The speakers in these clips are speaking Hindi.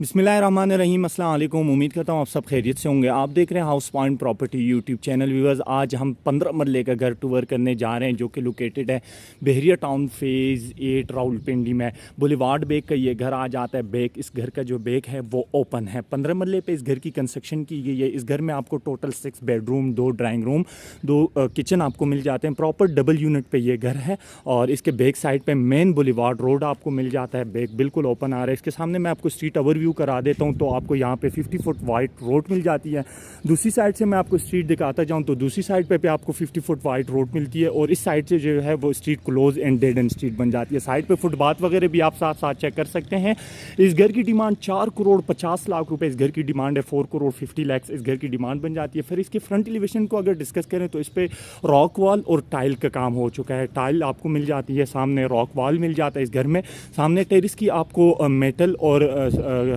बिस्मिल्लाहिर्रहमानिर्रहीम, अस्सलाम वालेकुम। उम्मीद करता हूँ आप सब खैरियत से होंगे। आप देख रहे हैं house point property YouTube channel. Viewers, आज हम 15 मरले का घर टूर करने जा रहे हैं जो कि लोकेटेड है बहरिया टाउन फेज़ 8 रावलपिंडी में। बुलेवार्ड बेक का ये घर आ जाता है। बेक, इस घर का जो बेक है वो ओपन है। 15 मरले पे इस घर की कंस्ट्रक्शन की गई है। इस घर में आपको total 6 bedroom, 2 drawing room, 2 kitchen आपको मिल जाते हैं। प्रॉपर डबल यूनिट पे ये घर है और इसके बैक साइड पे मेन बुलेवार्ड रोड आपको मिल जाता है। बेक बिल्कुल ओपन आ रहा है। इसके सामने मैं आपको स्ट्रीट ओवरव्यू करा देता हूं तो आपको यहाँ पे 50 फुट वाइड रोड मिल जाती है। दूसरी साइड से मैं आपको स्ट्रीट दिखाता जाऊं तो दूसरी साइड पे आपको 50 फुट वाइड रोड मिलती है और इस साइड से जो है वो street close and dead and street बन जाती है। साइड पे फुटपाथ वगैरह भी आप साथ साथ चेक कर सकते हैं। इस घर की डिमांड 4 करोड़ 50 लाख रुपए इस घर की डिमांड है। 4 करोड़ 50 लाख इस घर की डिमांड बन जाती है। फिर इसके फ्रंट एलिवेशन को अगर डिस्कस करें तो इस पे रॉक वॉल और टाइल का काम हो चुका है। टाइल आपको मिल जाती है, सामने रॉक वॉल मिल जाता है इस घर में। सामने टेरिस की आपको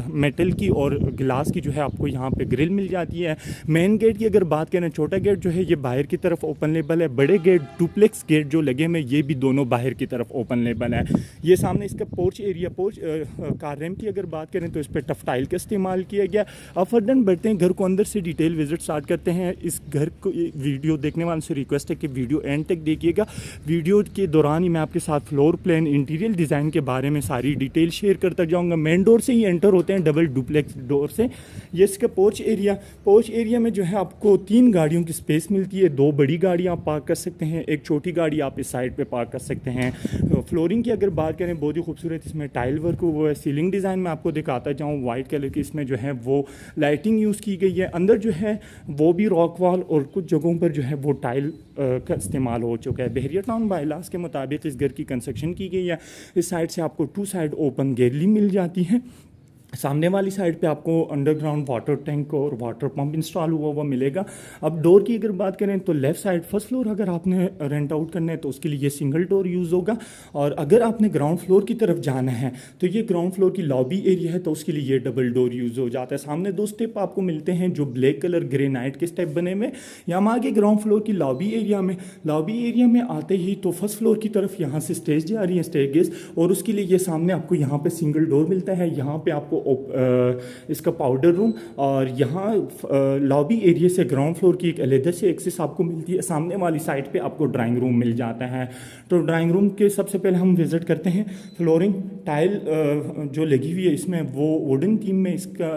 मेटल की और ग्लास की जो है आपको यहाँ पे ग्रिल मिल जाती है। मेन गेट की अगर बात करें, छोटा गेट जो है ये बाहर की तरफ ओपन लेबल है। बड़े गेट डुप्लेक्स गेट जो लगे हुए ये भी दोनों बाहर की तरफ ओपन लेबल है। ये सामने इसका पोर्च एरिया, कार रैम्प की अगर बात करें तो इस पर टफ टाइल का इस्तेमाल किया गया। अब फर्दर बढ़ते हैं, घर को अंदर से डिटेल विजिट स्टार्ट करते हैं। इस घर को वीडियो देखने वालों से रिक्वेस्ट है कि वीडियो एंड तक देखिएगा। वीडियो के दौरान ही मैं आपके साथ फ्लोर प्लान, इंटीरियर डिज़ाइन के बारे में सारी डिटेल शेयर करता जाऊँगा। मेन डोर से ही एंटर होते हैं, डबल डुप्लेक्स डोर से। ये इसका पोर्च एरिया में जो है आपको 3 गाड़ियों की स्पेस मिलती है। 2 बड़ी गाड़ी आप पार्क कर सकते हैं, एक छोटी गाड़ी आप इस साइड पे पार्क कर सकते हैं। फ्लोरिंग की अगर बात करें, बहुत ही खूबसूरत इसमें टाइल वर्क वो है। सीलिंग डिज़ाइन में आपको दिखाता जाऊँ, वाइट कलर की इसमें जो है वो लाइटिंग यूज़ की गई है। अंदर जो है वो भी रॉक वॉल और कुछ जगहों पर जो है वो टाइल का इस्तेमाल हो चुका है। बहरिया टाउन बायलास के मुताबिक इस घर की कंस्ट्रक्शन की गई है। इस साइड से आपको 2 साइड ओपन गैलरी मिल जाती है। सामने वाली साइड पे आपको अंडरग्राउंड वाटर टैंक और वाटर पंप इंस्टॉल हुआ मिलेगा। अब डोर की अगर बात करें तो लेफ़्ट साइड फर्स्ट फ्लोर अगर आपने रेंट आउट करना है तो उसके लिए ये सिंगल डोर यूज़ होगा। और अगर आपने ग्राउंड फ्लोर की तरफ जाना है तो ये ग्राउंड फ्लोर की लॉबी एरिया है तो उसके लिए ये डबल डोर यूज़ हो जाता है। सामने 2 स्टेप आपको मिलते हैं जो ब्लैक कलर ग्रेनाइट के स्टेप बने हुए। यहाँ आगे ग्राउंड फ्लोर की लॉबी एरिया में आते ही तो फर्स्ट फ्लोर की तरफ यहाँ से स्टेज जा रही है, स्टेयरकेस, और उसके लिए ये सामने आपको यहाँ पे सिंगल डोर मिलता है। यहाँ पे आपको इसका पाउडर रूम और यहाँ लॉबी एरिया से ग्राउंड फ्लोर की एक अलग से एक्सेस आपको मिलती है। सामने वाली साइड पे आपको ड्राइंग रूम मिल जाता है। तो ड्राइंग रूम के सबसे पहले हम विजिट करते हैं। फ्लोरिंग टाइल जो लगी हुई है इसमें वो वुडन थीम में इसका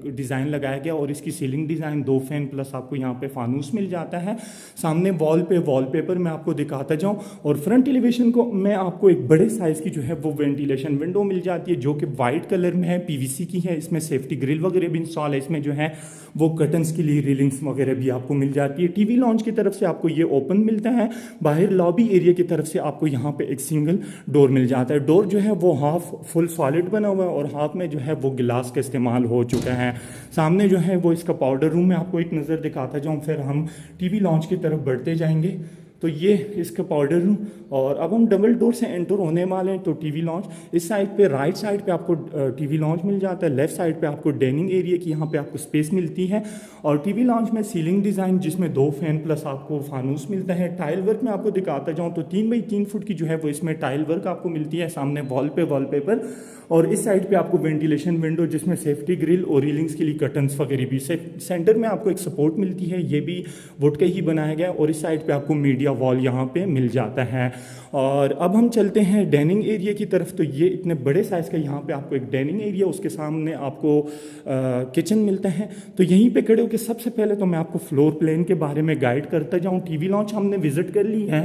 डिज़ाइन लगाया गया और इसकी सीलिंग डिज़ाइन 2 फैन प्लस आपको यहाँ पे फानूस मिल जाता है। सामने वॉलपेपर मैं आपको दिखाता जाऊँ और फ्रंट एलिवेशन को मैं आपको एक बड़े साइज़ की जो है वो वेंटिलेशन विंडो मिल जाती है जो कि वाइट कलर में है, पीवीसी की है। इसमें सेफ्टी ग्रिल वगैरह भी इंस्टॉल है। इसमें जो है वो कर्टन्स के लिए रेलिंग्स वगैरह भी आपको मिल जाती है। टीवी लॉन्च की तरफ से आपको ये ओपन मिलता है। बाहर लॉबी एरिया की तरफ से आपको यहाँ पे एक सिंगल डोर मिल जाता है। डोर जो है वो हाफ फुल सॉलिड बना हुआ है और हाफ में जो है वो गिलास का इस्तेमाल हो चुका है। सामने जो है वो इसका पाउडर रूम में आपको एक नज़र दिखाता जाऊँ, फिर हम टीवी लॉन्च की तरफ बढ़ते जाएंगे। तो ये इसका पाउडर रूम और अब हम डबल डोर से एंटर होने वाले हैं। तो टीवी लॉन्च इस साइड पे, राइट साइड पे आपको टीवी लॉन्च मिल जाता है। लेफ्ट साइड पे आपको डाइनिंग एरिया की यहाँ पे आपको स्पेस मिलती है और टीवी लॉन्च में सीलिंग डिज़ाइन जिसमें 2 फैन प्लस आपको फानूस मिलता है। टाइल वर्क में आपको दिखाता जाऊँ तो 3 बाई 3 फुट की जो है वो इसमें टाइल वर्क आपको मिलती है। सामने वॉलपेपर और इस साइड पे आपको वेंटिलेशन विंडो जिसमें सेफ्टी ग्रिल और रीलिंग्स के लिए कर्टन्स वगैरह भी। सेंटर में आपको एक सपोर्ट मिलती है, ये भी वुड का ही बनाया गया और इस साइड पे आपको मीडिया वॉल यहाँ पे मिल जाता है। और अब हम चलते हैं डाइनिंग एरिया की तरफ। तो ये इतने बड़े साइज़ का यहाँ पे आपको एक डाइनिंग एरिया, उसके सामने आपको किचन मिलता है। तो यहीं पे खड़े होकर सबसे पहले तो मैं आपको फ्लोर प्लान के बारे में गाइड करता जाऊँ। टीवी लॉन्च हमने विजिट कर ली है।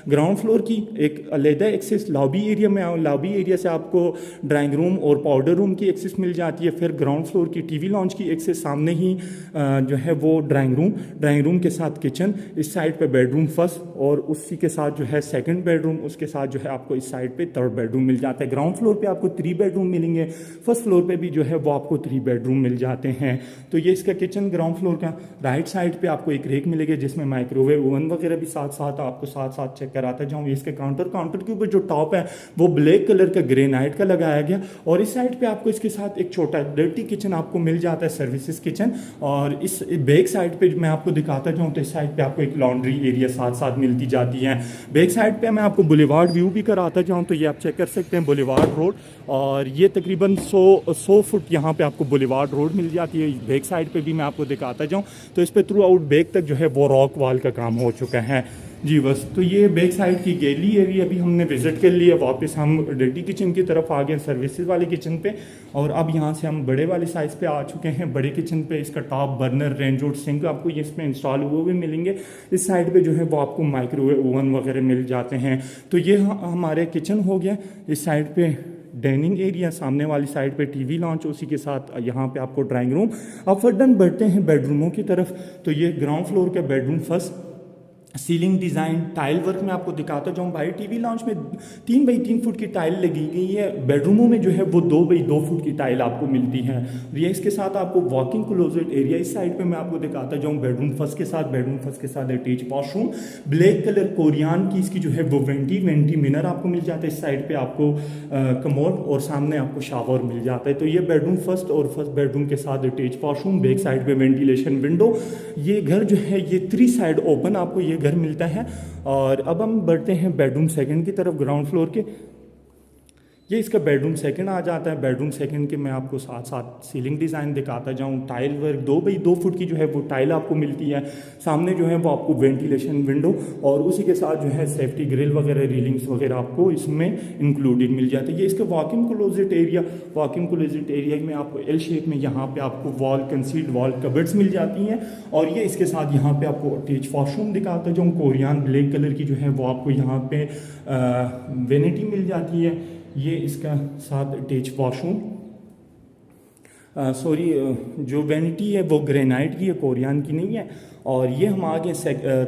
ग्राउंड फ्लोर की एक अलहदा एक्सेस लॉबी एरिया में, लॉबी एरिया से आपको ड्राइंग रूम और पाउडर रूम की एक्सेस मिल जाती है। फिर ग्राउंड फ्लोर की टीवी लॉन्च की एक्सेस, सामने ही जो है वो ड्राइंग रूम के साथ किचन, इस साइड पे बेडरूम फर्स्ट और उसी के साथ जो है सेकंड बेडरूम, उसके साथ जो है आपको इस साइड पे 3rd बेडरूम मिल जाता है। ग्राउंड फ्लोर पे आपको 3 बेडरूम मिलेंगे, फर्स्ट फ्लोर पे भी जो है वो आपको 3 बेडरूम मिल जाते हैं। तो ये इसका किचन ग्राउंड फ्लोर का। राइट साइड पे आपको एक रेक मिलेगा जिसमें माइक्रोवेव ओवन वगैरह भी साथ साथ चेक कराता जाऊँ। इसके काउंटर के ऊपर जो टॉप है वो ब्लैक कलर का ग्रेनाइट का लगाया गया और इस साइड पे आपको इसके साथ एक छोटा डर्टी किचन आपको मिल जाता है, सर्विसेज किचन। और इस बैक साइड पे मैं आपको दिखाता जाऊँ तो इस साइड पे आपको एक लॉन्ड्री एरिया साथ साथ मिलती जाती हैं। बैक साइड पे मैं आपको बुलेवार्ड व्यू भी कराता जाऊँ तो ये आप चेक कर सकते हैं बुलेवार्ड रोड, और ये तकरीबन 100 फुट यहाँ पे आपको बुलेवार्ड रोड मिल जाती है। बैक साइड पे भी मैं आपको दिखाता जाऊँ तो इस पर थ्रू आउट बैक तक जो है वो रॉक वाल का काम हो चुका है जी। बस तो ये बैक साइड की गैलरी एरिया भी हमने विजिट कर लिया। वापस हम रेडी किचन की तरफ आ गए, सर्विसेज वाले किचन पे, और अब यहाँ से हम बड़े वाले साइज़ पे आ चुके हैं। बड़े किचन पे इसका top burner range out sink आपको ये इसमें इंस्टॉल हुए हुए मिलेंगे। इस साइड पे जो है वो आपको माइक्रोवेव ओवन वगैरह मिल जाते हैं। तो ये हमारे किचन हो गया। इस साइड पे डाइनिंग एरिया, सामने वाली साइड पे टीवी लॉन्च, उसी के साथ यहाँ पे आपको ड्राइंग रूम। अब फर्दर बढ़ते हैं बेडरूमों की तरफ। तो ये ग्राउंड फ्लोर का bedroom first, ceiling design tile work में आपको दिखाता जाऊँ भाई। टीवी लॉन्च में 3 बाई 3 फुट की टाइल लगी गई है। बेडरूमों में जो है वो 2 बाई 2 फुट की टाइल आपको मिलती है। ये इसके साथ आपको वॉकिंग क्लोजेट एरिया इस साइड पे मैं आपको दिखाता जाऊँ बेडरूम फर्स्ट के साथ attach washroom, black colour Korean की इसकी जो है वो वेंटी मिनर आपको मिल जाता है। इस साइड पे आपको कमोड और सामने आपको शावर मिल जाता है। तो ये बेडरूम फर्स्ट और फर्स्ट बेडरूम के साथ अटैच वॉशरूम, बैक साइड पे वेंटिलेशन विंडो। ये घर जो है ये 3 साइड ओपन आपको ये घर मिलता है। और अब हम बढ़ते हैं बेडरूम सेकंड की तरफ ग्राउंड फ्लोर के। ये इसका बेडरूम सेकंड आ जाता है। बेडरूम सेकंड के मैं आपको साथ साथ सीलिंग डिज़ाइन दिखाता जाऊँ। टाइल वर्क 2 बाई 2 फुट की जो है वो टाइल आपको मिलती है। सामने जो है वो आपको वेंटिलेशन विंडो और उसी के साथ जो है सेफ्टी ग्रिल वगैरह, रीलिंग्स वगैरह आपको इसमें इंक्लूडेड मिल जाती है। ये इसका वॉकिंग क्लोजेट एरिया में आपको एल शेप में यहाँ पे आपको वॉल कंसील्ड वॉल कबर्ड्स मिल जाती हैं। और ये इसके साथ यहाँ पे आपको अटैच वॉशरूम दिखाता जाऊँ। कोरियान ब्लैक कलर की जो है वो आपको यहाँ पे वेनिटी मिल जाती है। ये इसका साथ अटैच वॉशरूम, जो वेनिटी है वो ग्रेनाइट की है, कोरियान की नहीं है। और ये हम आगे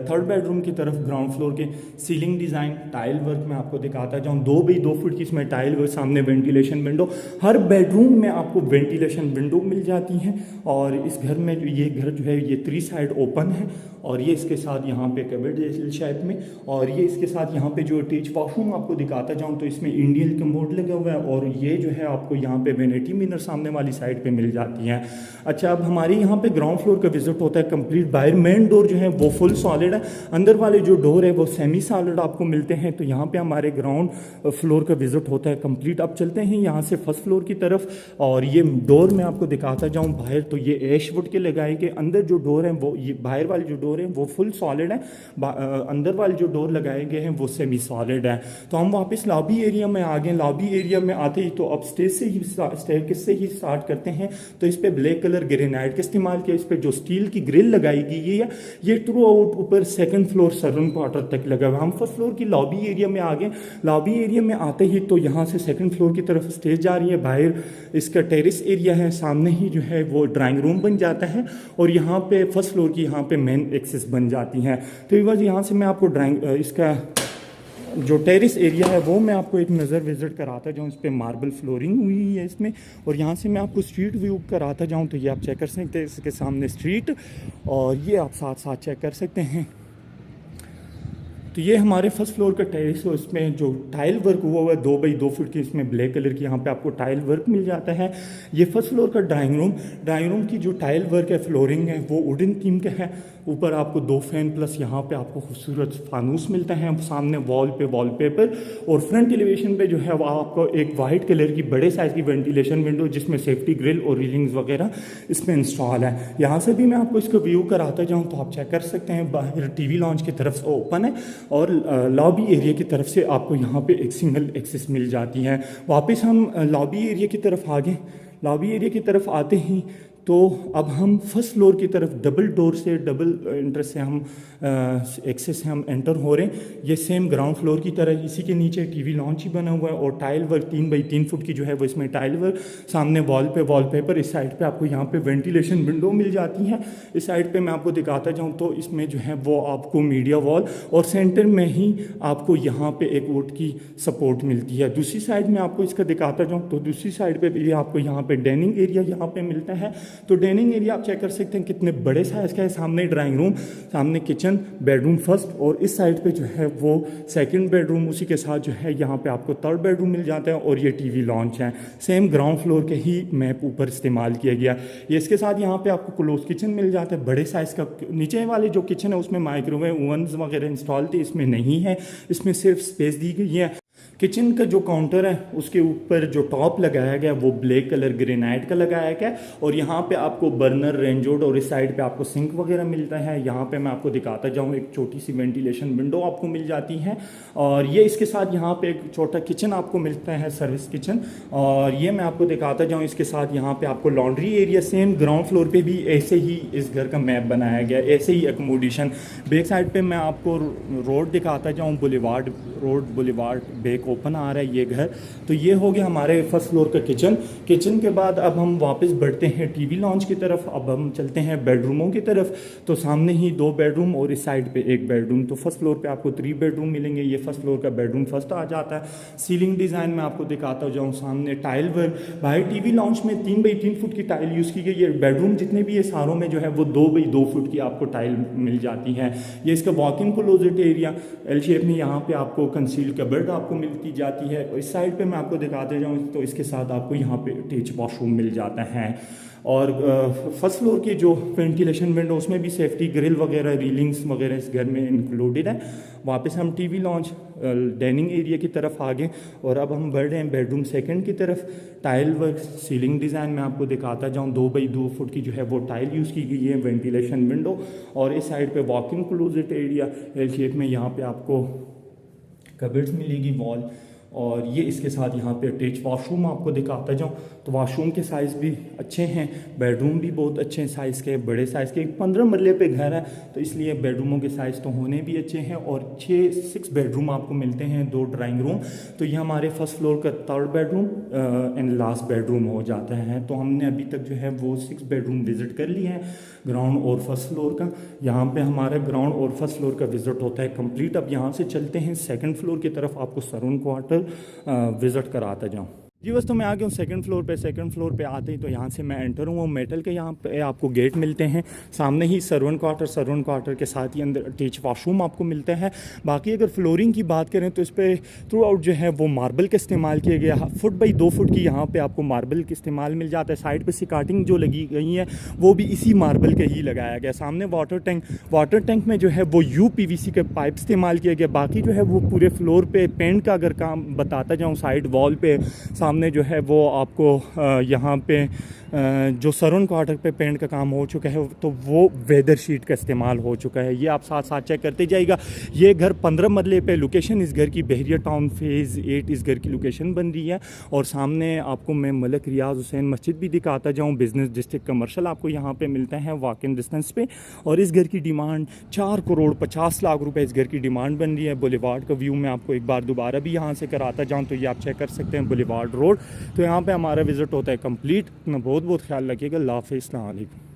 थर्ड बेडरूम की तरफ ग्राउंड फ्लोर के सीलिंग डिज़ाइन टाइल वर्क में आपको दिखाता जाऊँ। 2 बाई 2 फुट की इसमें टाइल वर्क, सामने वेंटिलेशन विंडो। हर बेडरूम में आपको वेंटिलेशन विंडो मिल जाती हैं। और इस घर में जो ये घर जो है ये 3 साइड ओपन है। और ये इसके साथ यहाँ पे कबर्ड शेप में, और ये इसके साथ यहाँ पे जो अटैच वॉशरूम आपको दिखाता जाऊँ तो इसमें इंडियन कमोड लगा हुआ है। और ये जो है आपको यहाँ पे वेनिटी मिरर सामने वाली साइड पे मिल जाती हैं। अच्छा, अब हमारे यहाँ पे ग्राउंड फ्लोर का विजिट होता है कंप्लीट बाहर। मेन डोर जो है वो फुल सॉलिड है, अंदर वाले जो डोर है वो सेमी सॉलिड आपको मिलते हैं। तो यहाँ पे हमारे ग्राउंड फ्लोर का विजिट होता है कंप्लीट। अब चलते हैं यहाँ से फर्स्ट फ्लोर की तरफ। और ये डोर मैं आपको दिखाता जाऊँ बाहर, तो ये एश वुड के लगाए गए। अंदर जो डोर है वो, ये बाहर वाले जो डोर है वो फुल सॉलिड है, अंदर वाले जो डोर लगाए गए हैं वो सेमी सॉलिड है। तो हम वापस लॉबी एरिया में आ गए। लॉबी एरिया में आते ही तो अब स्टेयरकेस से ही स्टार्ट करते हैं। तो इस पे ब्लैक कलर ग्रेनाइट का इस्तेमाल किया। इस पे जो स्टील की ग्रिल लगाई गई है ये थ्रू आउट ऊपर सेकंड फ्लोर सर्वन क्वार्टर तक लगा हुआ। हम फर्स्ट फ्लोर की लॉबी एरिया में आ गए। लॉबी एरिया में आते ही तो यहाँ से सेकंड फ्लोर की तरफ स्टेज जा रही है। बाहर इसका टेरेस एरिया है, सामने ही जो है वो ड्राइंग रूम बन जाता है। और यहाँ पे फर्स्ट फ्लोर की यहाँ पे मेन एक्सेस बन जाती हैं। तो यहाँ से मैं आपको इसका जो टेरिस एरिया है वो मैं आपको एक नज़र विजिट कराता जाऊँ। इस पर मार्बल फ्लोरिंग हुई है इसमें। और यहाँ से मैं आपको स्ट्रीट व्यू कराता जाऊँ तो ये आप चेक कर सकते हैं, इसके सामने स्ट्रीट, और ये आप साथ साथ चेक कर सकते हैं। तो ये हमारे फर्स्ट फ्लोर का टेरेस है। इसमें जो टाइल वर्क हुआ है 2 बाई 2 फुट की, इसमें ब्लैक कलर की यहाँ पे आपको टाइल वर्क मिल जाता है। ये फर्स्ट फ्लोर का ड्राइंग रूम की जो टाइल वर्क है, फ्लोरिंग है वो वुडन थीम का है। ऊपर आपको 2 फैन प्लस यहाँ पे आपको खूबसूरत फानूस मिलता है। सामने वॉल पे वॉलपेपर, और फ्रंट एलिवेशन पे जो है वो आपको एक वाइट कलर की बड़े साइज़ की वेंटिलेशन विंडो जिसमें सेफ्टी ग्रिल और रीलिंग्स वगैरह इसमें इंस्टॉल है। यहाँ से भी मैं आपको इसका व्यू कराता जाऊँ तो आप चेक कर सकते हैं। बाहर टीवी लॉन्च की तरफ से ओपन है और लॉबी एरिया की तरफ से आपको यहाँ पे एक सिंगल एक्सेस मिल जाती है। वापस हम लॉबी एरिया की तरफ आ गए। लॉबी एरिया की तरफ आते ही तो अब हम फर्स्ट फ्लोर की तरफ डबल डोर से, डबल एंटर से हम एक्सेस से हम एंटर हो रहे हैं। ये सेम ग्राउंड फ्लोर की तरह, इसी के नीचे टीवी लॉन्च ही बना हुआ है। और टाइल वर्क 3 बाई 3 फुट की जो है वो इसमें टाइल वर्क, सामने वॉल पे वॉलपेपर। इस साइड पे आपको यहाँ पे वेंटिलेशन विंडो मिल जाती है। इस साइड पे मैं आपको दिखाता जाऊँ तो इसमें जो है वो आपको मीडिया वॉल, और सेंटर में ही आपको यहाँ पे एक वुड की सपोर्ट मिलती है। दूसरी साइड में आपको इसका दिखाता जाऊँ तो दूसरी साइड पर भी आपको यहाँ पर डाइनिंग एरिया यहाँ पर मिलता है। तो डाइनिंग एरिया आप चेक कर सकते हैं कितने बड़े साइज़ का है। सामने ड्राइंग रूम, सामने किचन, बेडरूम फर्स्ट, और इस साइड पे जो है वो सेकंड बेडरूम, उसी के साथ जो है यहाँ पे आपको थर्ड बेडरूम मिल जाता है, और ये टीवी लॉन्च है। सेम ग्राउंड फ्लोर के ही मैप ऊपर इस्तेमाल किया गया। ये इसके साथ यहाँ पे आपको क्लोज किचन मिल जाता है, बड़े साइज़ का। नीचे वाले जो किचन है उसमें माइक्रोवेव ओवन्स वगैरह इंस्टॉल थे, इसमें नहीं है, इसमें सिर्फ स्पेस दी गई है। किचन का जो काउंटर है उसके ऊपर जो टॉप लगाया गया वो ब्लैक कलर ग्रेनाइट का लगाया गया, और यहाँ पे आपको बर्नर, रेंजोड, और इस साइड पे आपको सिंक वगैरह मिलता है। यहाँ पे मैं आपको दिखाता जाऊँ, एक छोटी सी वेंटिलेशन विंडो आपको मिल जाती है, और ये इसके साथ यहाँ पे एक छोटा किचन आपको मिलता है, सर्विस किचन। और ये मैं आपको दिखाता जाऊँ, इसके साथ यहाँ पे आपको laundry area, same ground floor पे भी ऐसे ही इस घर का मैप बनाया गया, ऐसे ही एकोमोडेशन। बैक साइड पे मैं आपको रोड दिखाता जाऊँ, boulevard road, boulevard back open आ रहा है ये घर। तो ये हो गया हमारे फर्स्ट फ्लोर का किचन। किचन के बाद अब हम वापस बढ़ते हैं टीवी लॉन्च की तरफ। अब हम चलते हैं बेडरूमों की तरफ। तो सामने ही 2 बेडरूम और इस साइड पे 1 बेडरूम। तो फर्स्ट फ्लोर पे आपको 3 बेडरूम मिलेंगे। ये फर्स्ट फ्लोर का बेडरूम फर्स्ट आ जाता है। सीलिंग डिज़ाइन में आपको दिखाता जाऊँ, सामने टाइल वर्क। भाई टीवी लॉन्च में 3 बाई 3 फुट की टाइल यूज़ की गई है। बेडरूम जितने भी ये सारों में जो है वो 2 बाई 2 फुट की आपको टाइल मिल जाती है। ये इसका walk in closet area L shape में, यहाँ पे आपको कंसील कबर्ड आपको मिलती जाती है। और इस साइड पे मैं आपको दिखाते जाऊँ तो इसके साथ आपको यहाँ पे अटैच वॉशरूम मिल जाता है। और फर्स्ट फ्लोर की जो वेंटिलेशन विंडो उसमें भी सेफ्टी ग्रिल वगैरह, रीलिंग्स वगैरह इस घर में इंक्लूडेड है। वापस हम टीवी लॉन्च डाइनिंग एरिया की तरफ आ गए, और अब हम बढ़ रहे हैं बेडरूम सेकंड की तरफ। टाइल वर्क, सीलिंग डिज़ाइन में आपको दिखाता जाऊँ, 2 बाई 2 फुट की जो है वो टाइल यूज़ की गई है, वेंटिलेशन विंडो। और इस साइड पे walk in closet area L shape में, यहाँ पे आपको कबर्ड्स मिलेगी वॉल। और ये इसके साथ यहाँ पे अटैच वॉशरूम आपको दिखाता जाऊँ तो वॉशरूम के साइज़ भी अच्छे हैं, बेडरूम भी बहुत अच्छे साइज़ के, बड़े साइज़ के। 15 मरले पे घर है तो इसलिए बेडरूमों के साइज़ तो होने भी अच्छे हैं। और 6 बेडरूम आपको मिलते हैं, 2 ड्राइंग रूम। तो ये हमारे फर्स्ट फ्लोर का 3rd bedroom and last bedroom हो जाता है। तो हमने अभी तक जो है वो 6 बेडरूम विज़िट कर लिए हैं, ग्राउंड और फर्स्ट फ्लोर का। यहाँ पे हमारा ग्राउंड और फर्स्ट फ्लोर का विज़िट होता है कंप्लीट। अब यहाँ से चलते हैं सेकंड फ्लोर की तरफ, आपको सर्वन क्वार्टर विज़िट कराता जाऊँ। जी बस, तो मैं आ गया हूँ सेकंड फ्लोर पे। सेकंड फ्लोर पे आते ही तो यहाँ से मैं एंटर हूँ, मेटल के यहाँ पे आपको गेट मिलते हैं। सामने ही सर्वेंट क्वार्टर के साथ ही अंदर अटैच वॉशरूम आपको मिलता है। बाकी अगर फ्लोरिंग की बात करें तो इस पर थ्रू आउट जो है वो मार्बल का इस्तेमाल किया गया। फुट बाई 2 फुट की यहाँ पे आपको मार्बल का इस्तेमाल मिल जाता है। साइड पे सिकाटिंग जो लगी गई है वो भी इसी मार्बल का ही लगाया गया। सामने वाटर टैंक में जो है वो UPVC के पाइप इस्तेमाल किया गया। बाकी जो है वो पूरे फ्लोर पे पेंट का अगर काम बताता जाऊँ, साइड वॉल पे सामने जो है वो आपको यहाँ पे जो सर्वन क्वार्टर पे पेंट का काम हो चुका है तो वो वेदर शीट का इस्तेमाल हो चुका है। ये आप साथ साथ चेक करते जाइएगा। ये घर 15 मरले पे लोकेशन इस घर की बहरिया टाउन फेज़ 8 इस घर की लोकेशन बन रही है। और सामने आपको मैं मलिक रियाज हुसैन मस्जिद भी दिखाता जाऊँ। बिजनेस डिस्ट्रिक्ट कमर्शियल आपको यहाँ पे मिलता है वॉक इन डिस्टेंस पे। और इस घर की डिमांड 4 करोड़ 50 लाख रुपए इस घर की डिमांड बन रही है। बुलेवार्ड का व्यू मैं आपको एक बार दोबारा भी यहाँ से कराता जाऊँ तो ये आप चेक कर सकते हैं, बुलेवार्ड रोड। तो यहाँ पे हमारा विज़िट होता है कंप्लीट। अपना बहुत बहुत ख्याल रखिएगा। अल्लाह हाफ़िज़, अस्सलाम वालेकुम।